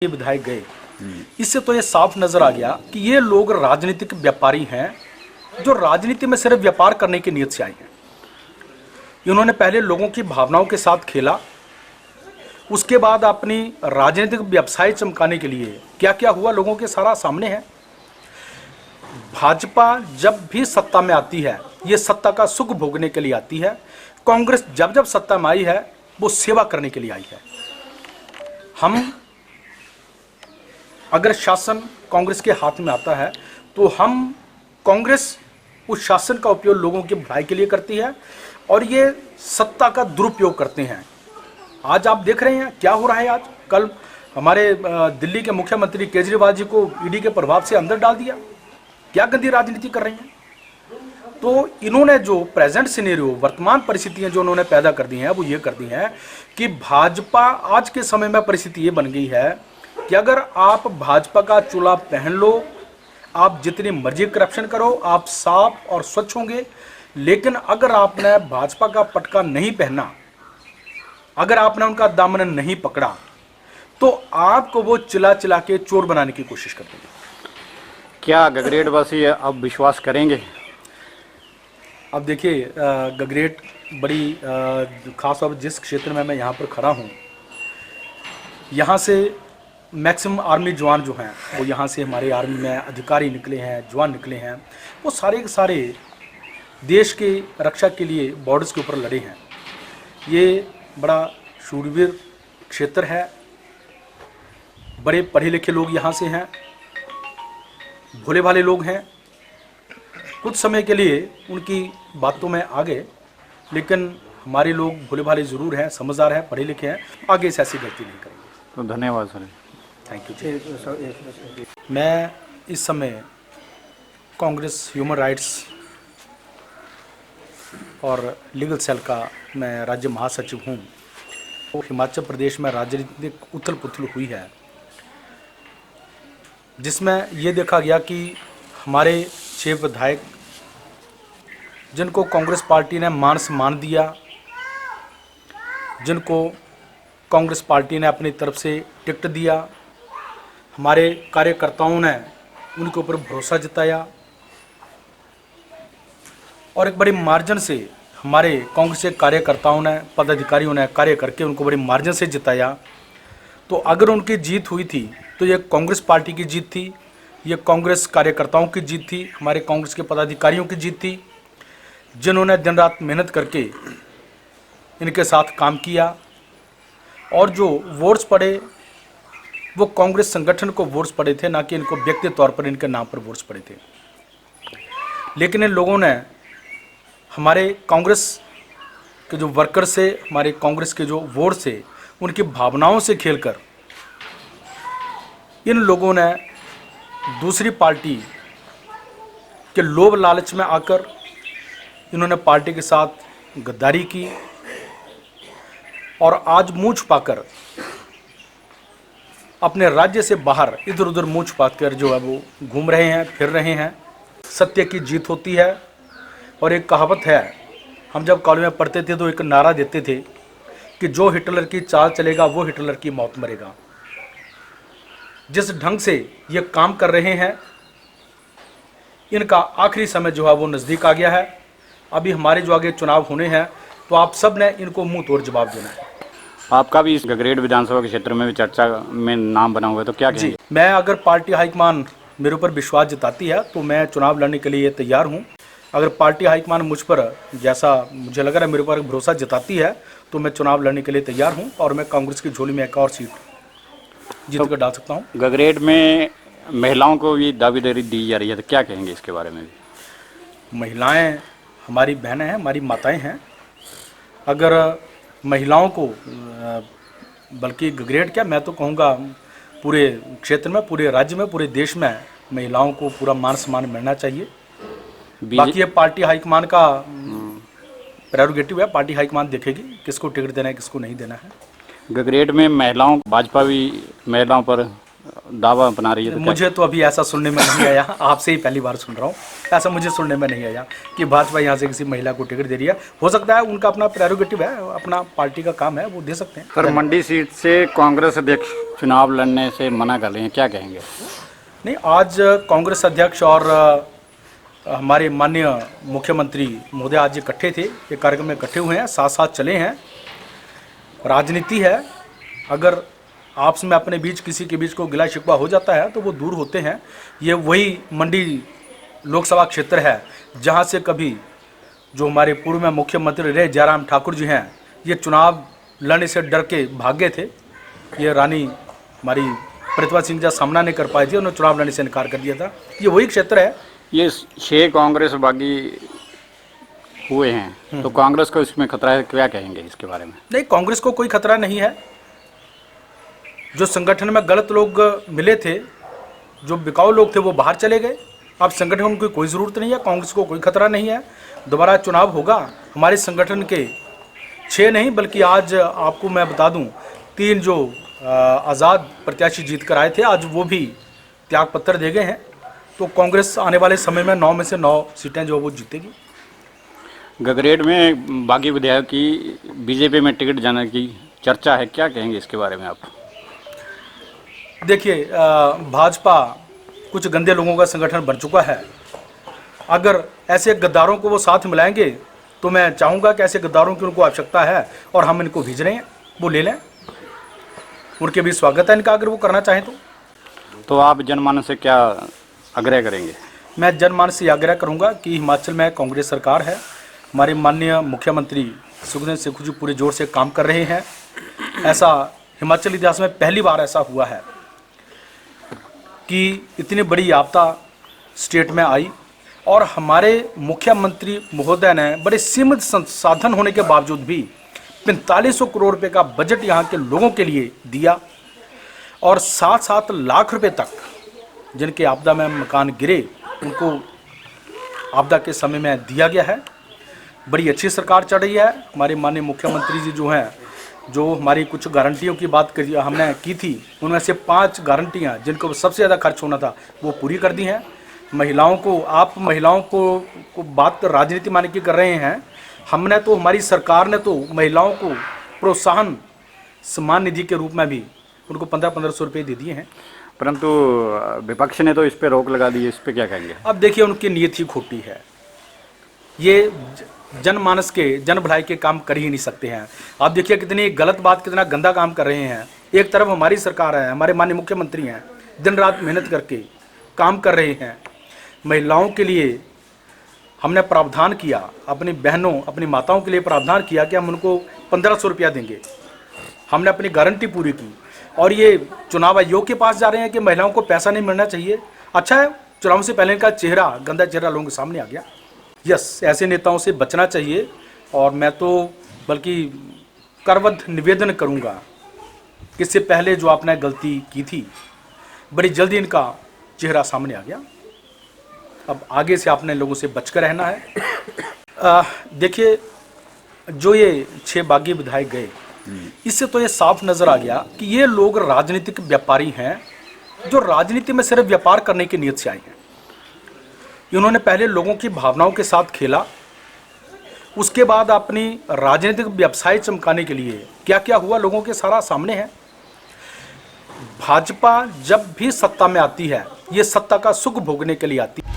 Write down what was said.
ये विधायक गए, इससे तो ये साफ नजर आ गया कि ये लोग राजनीतिक व्यापारी हैं जो राजनीति में सिर्फ व्यापार करने की नीयत से आए हैं। इन्होंने पहले लोगों की भावनाओं के साथ खेला, उसके बाद अपनी राजनीतिक व्यवसाय चमकाने के लिए क्या क्या हुआ लोगों के सारा सामने है। भाजपा जब भी सत्ता में आती है ये सत्ता का सुख भोगने के लिए आती है। कांग्रेस जब जब सत्ता में आई है वो सेवा करने के लिए आई है। हम अगर शासन कांग्रेस के हाथ में आता है तो हम कांग्रेस उस शासन का उपयोग लोगों की भलाई के लिए करती है और ये सत्ता का दुरुपयोग करते हैं। आज आप देख रहे हैं क्या हो रहा है। आज कल हमारे दिल्ली के मुख्यमंत्री केजरीवाल जी को ईडी के प्रभाव से अंदर डाल दिया। क्या गंदी राजनीति कर रहे हैं। तो इन्होंने जो प्रेजेंट सिनेरियो वर्तमान परिस्थितियां जो उन्होंने पैदा कर दी हैं वो ये कर दी हैं कि भाजपा आज के समय में परिस्थिति ये बन गई है कि अगर आप भाजपा का चोला पहन लो, आप जितनी मर्जी करप्शन करो, आप साफ और स्वच्छ होंगे। लेकिन अगर आपने भाजपा का पटका नहीं पहना, अगर आपने उनका दामन नहीं पकड़ा तो आपको वो चिल्ला चिल्ला के चोर बनाने की कोशिश करते हैं। क्या गगरेट वासी अब विश्वास करेंगे? अब देखिए गगरेट बड़ी खास तौर पर जिस क्षेत्र में मैं यहाँ पर खड़ा हूँ, यहाँ से मैक्सिमम आर्मी जवान जो हैं वो यहाँ से हमारे आर्मी में अधिकारी निकले हैं, जवान निकले हैं। वो सारे के सारे देश के रक्षा के लिए बॉर्डर्स के ऊपर लड़े हैं। ये बड़ा शूरवीर क्षेत्र है। बड़े पढ़े लिखे लोग यहाँ से हैं, भोले भाले लोग हैं। कुछ समय के लिए उनकी बातों में आ गए, लेकिन हमारे लोग भोले भाले ज़रूर हैं, समझदार हैं, पढ़े लिखे हैं, आगे से ऐसी गलती नहीं करेंगे। तो धन्यवाद सर। Thank you. मैं इस समय कांग्रेस ह्यूमन राइट्स और लीगल सेल का मैं राज्य महासचिव हूँ। तो हिमाचल प्रदेश में राजनीतिक उथल पुथल हुई है, जिसमें ये देखा गया कि हमारे 6 विधायक जिनको कांग्रेस पार्टी ने मान सम्मान दिया, जिनको कांग्रेस पार्टी ने अपनी तरफ से टिकट दिया, हमारे कार्यकर्ताओं ने उनके ऊपर भरोसा जताया और एक बड़ी मार्जिन से हमारे कांग्रेस के कार्यकर्ताओं ने, पदाधिकारियों ने कार्य करके उनको बड़ी मार्जिन से जिताया। तो अगर उनकी जीत हुई थी तो ये कांग्रेस पार्टी की जीत थी, ये कांग्रेस कार्यकर्ताओं की जीत थी, हमारे कांग्रेस के पदाधिकारियों की जीत थी, जिन्होंने दिन रात मेहनत करके इनके साथ काम किया। और जो वोट्स पड़े वो कांग्रेस संगठन को वोट्स पड़े थे, ना कि इनको व्यक्तिगत तौर पर इनके नाम पर वोट्स पड़े थे। लेकिन इन लोगों ने हमारे कांग्रेस के जो वर्कर से, हमारे कांग्रेस के जो वोट से, उनकी भावनाओं से खेलकर इन लोगों ने दूसरी पार्टी के लोभ लालच में आकर इन्होंने पार्टी के साथ गद्दारी की और आज मुंह छुपाकर अपने राज्य से बाहर इधर उधर मुंह छुपाकर जो है वो घूम रहे हैं, फिर रहे हैं। सत्य की जीत होती है। और एक कहावत है, हम जब कॉलेज में पढ़ते थे तो एक नारा देते थे कि जो हिटलर की चाल चलेगा वो हिटलर की मौत मरेगा। जिस ढंग से ये काम कर रहे हैं, इनका आखिरी समय जो है वो नज़दीक आ गया है। अभी हमारे जो आगे चुनाव होने हैं तो आप सब ने इनको मुंह तोड़ जवाब देना है। आपका भी इस गगरेट विधानसभा के क्षेत्र में भी चर्चा में नाम बना हुआ है, तो क्या कहेंगे? जी, मैं अगर पार्टी हाईकमान मेरे ऊपर विश्वास जताती है तो मैं चुनाव लड़ने के लिए तैयार हूँ। अगर पार्टी हाईकमान मुझ पर जैसा मुझे लग रहा है मेरे ऊपर भरोसा जताती है तो मैं चुनाव लड़ने के लिए तैयार हूँ और मैं कांग्रेस की झोली में एक और सीट जीत कर डाल सकता हूँ। गगरेट में महिलाओं को भी दावेदारी दी जा रही है, तो क्या कहेंगे इसके बारे में भी? महिलाएं हमारी बहनें हैं, हमारी माताएं हैं। अगर महिलाओं को, बल्कि गगरेट क्या, मैं तो कहूँगा पूरे क्षेत्र में, पूरे राज्य में, पूरे देश में महिलाओं को पूरा मान सम्मान मिलना चाहिए। बाकी ये पार्टी हाईकमान का प्रेरोगेटिव है, पार्टी हाईकमान देखेगी किसको टिकट देना है, किसको नहीं देना है। गगरेट में महिलाओं, भाजपा भी महिलाओं पर दावा अपना रही है, तो मुझे तो अभी ऐसा सुनने में नहीं आया, आपसे ही पहली बार सुन रहा हूँ। ऐसा मुझे सुनने में नहीं आया कि भाजपा यहाँ से किसी महिला को टिकट दे रही है। हो सकता है, उनका अपना प्रेरोगेटिव है, अपना पार्टी का काम है, वो दे सकते हैं। सर, मंडी सीट से कांग्रेस अध्यक्ष चुनाव लड़ने से मना कर रहे हैं, क्या कहेंगे? नहीं, आज कांग्रेस अध्यक्ष और हमारे माननीय मुख्यमंत्री महोदय आज इकट्ठे थे, ये कार्यक्रम में इकट्ठे हुए हैं, साथ साथ चले हैं। राजनीति है, अगर आपस में अपने बीच किसी के बीच को गिला शिकवा हो जाता है तो वो दूर होते हैं। ये वही मंडी लोकसभा क्षेत्र है जहाँ से कभी जो हमारे पूर्व में मुख्यमंत्री रहे जयराम ठाकुर जी हैं, ये चुनाव लड़ने से डर के भाग गए थे। ये रानी हमारी प्रतिभा सिंह का सामना नहीं कर पाई थी, उन्होंने चुनाव लड़ने से इनकार कर दिया था। ये वही क्षेत्र है। ये 6 कांग्रेस बागी हुए हैं, तो कांग्रेस को इसमें खतरा है, क्या कहेंगे इसके बारे में? नहीं, कांग्रेस को कोई खतरा नहीं है। जो संगठन में गलत लोग मिले थे, जो बिकाऊ लोग थे, वो बाहर चले गए। अब संगठन की कोई ज़रूरत नहीं है, कांग्रेस को कोई खतरा नहीं है। दोबारा चुनाव होगा। हमारे संगठन के 6 नहीं बल्कि आज आपको मैं बता दूं 3 जो आज़ाद प्रत्याशी जीत कर आए थे, आज वो भी त्याग पत्र दे गए हैं। तो कांग्रेस आने वाले समय में 9 में से 9 सीटें जो वो जीतेगी। गगरेट में बागी विधायक की बीजेपी में टिकट जाने की चर्चा है, क्या कहेंगे इसके बारे में आप? देखिए, भाजपा कुछ गंदे लोगों का संगठन बन चुका है। अगर ऐसे गद्दारों को वो साथ मिलाएंगे तो मैं चाहूँगा कि ऐसे गद्दारों की उनको आवश्यकता है और हम इनको भेज रहे हैं, वो ले लें। उनके भी स्वागत है इनका, अगर वो करना चाहें तो आप जनमानस से क्या आग्रह करेंगे? मैं जनमानस से आग्रह करूँगा कि हिमाचल में कांग्रेस सरकार है, हमारे माननीय मुख्यमंत्री सुखदेव सिंह जी पूरे जोर से काम कर रहे हैं। ऐसा हिमाचल इतिहास में पहली बार ऐसा हुआ है कि इतनी बड़ी आपदा स्टेट में आई और हमारे मुख्यमंत्री महोदय ने बड़े सीमित संसाधन होने के बावजूद भी 4500 करोड़ रुपए का बजट यहाँ के लोगों के लिए दिया और 7-7 लाख रुपए तक जिनके आपदा में मकान गिरे उनको आपदा के समय में दिया गया है। बड़ी अच्छी सरकार चल रही है। हमारे माननीय मुख्यमंत्री जी जो हैं, जो हमारी कुछ गारंटियों की बात करी हमने की थी, उनमें से 5 गारंटियाँ जिनको सबसे ज़्यादा खर्च होना था वो पूरी कर दी हैं। महिलाओं को, आप महिलाओं को बात राजनीति माने की कर रहे हैं, हमने तो, हमारी सरकार ने तो महिलाओं को प्रोत्साहन सम्मान निधि के रूप में भी उनको 1500 रुपये दे दिए हैं। परंतु विपक्ष ने तो इस पर रोक लगा दी है, इस पर क्या कहेंगे? अब देखिए, उनकी नीयत ही खोटी है। ये जनमानस के, जन भलाई के काम कर ही नहीं सकते हैं। आप देखिए कितनी गलत बात, कितना गंदा काम कर रहे हैं। एक तरफ हमारी सरकार है, हमारे माननीय मुख्यमंत्री हैं, दिन रात मेहनत करके काम कर रहे हैं। महिलाओं के लिए हमने प्रावधान किया, अपनी बहनों, अपनी माताओं के लिए प्रावधान किया कि हम उनको 1500 रुपया देंगे। हमने अपनी गारंटी पूरी की और ये चुनाव आयोग के पास जा रहे हैं कि महिलाओं को पैसा नहीं मिलना चाहिए। अच्छा है, चुनाव से पहले इनका चेहरा, गंदा चेहरा लोगों के सामने आ गया। यस, ऐसे नेताओं से बचना चाहिए और मैं तो बल्कि करवद निवेदन करूंगा कि इससे पहले जो आपने गलती की थी, बड़ी जल्दी इनका चेहरा सामने आ गया। अब आगे से आपने लोगों से बचकर रहना है। देखिए, जो ये 6 बागी विधायक गए, इससे तो ये साफ नज़र आ गया कि ये लोग राजनीतिक व्यापारी हैं जो राजनीति में सिर्फ व्यापार करने की नीयत से आए हैं। इन्होंने पहले लोगों की भावनाओं के साथ खेला, उसके बाद अपनी राजनीतिक व्यवसाय चमकाने के लिए क्या क्या हुआ लोगों के सारा सामने है। भाजपा जब भी सत्ता में आती है, ये सत्ता का सुख भोगने के लिए आती है।